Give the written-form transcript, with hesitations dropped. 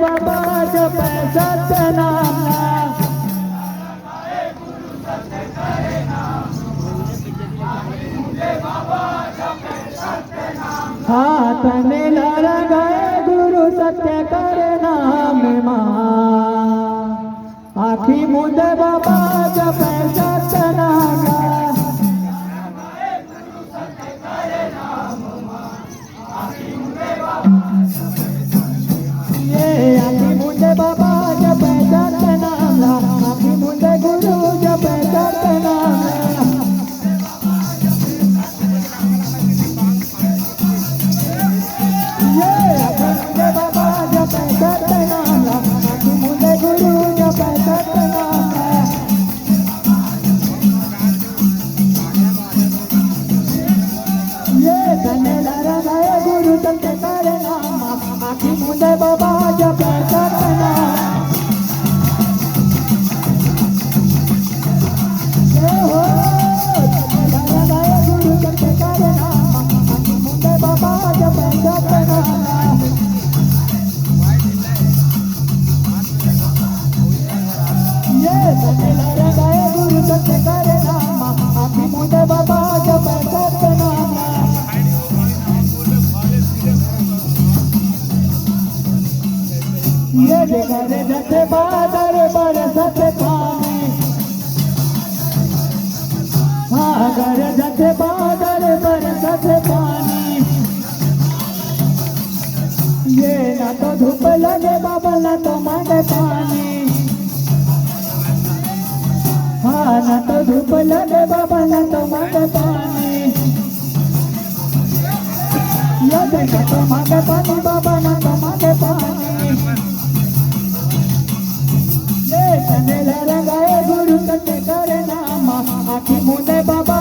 बाबा जपे सतनाम हाथ में लगाए गुरु सत्य करे नाम आखी मुंदे बाबा जपे सतनाम ये आखी मुंदे बाबा जपे सतनाम आखी मुंदे गुरु जपे सतनाम बाबा जपे सतनाम आखी मुंदे गुरु जपे सतनाम ये तने लगाए गुरु सत्य करे नाम आखी मुंदे बाबा जपे सतनाम ये हो तने लगाए गुरु सत्य करे नाम आखी मुंदे बाबा जपे सतनाम तने लगाए गुरु सत्य करे नाम आखी मुंदे बाबा जपे सतनाम ये घरे जते बादल बरसते पानी हाँ घरे जते बादल बरसते पानी ये ना तो धूप लगे बाबा ना तो मांगे पानी हाँ ना तो धूप लगे बाबा ना तो मांगे पानी ये ना तो मांगे पानी बाबा ना तो मांगे पानी ये तने लगाए गुरु सत्य करे नाम आखी मुंदे बाबा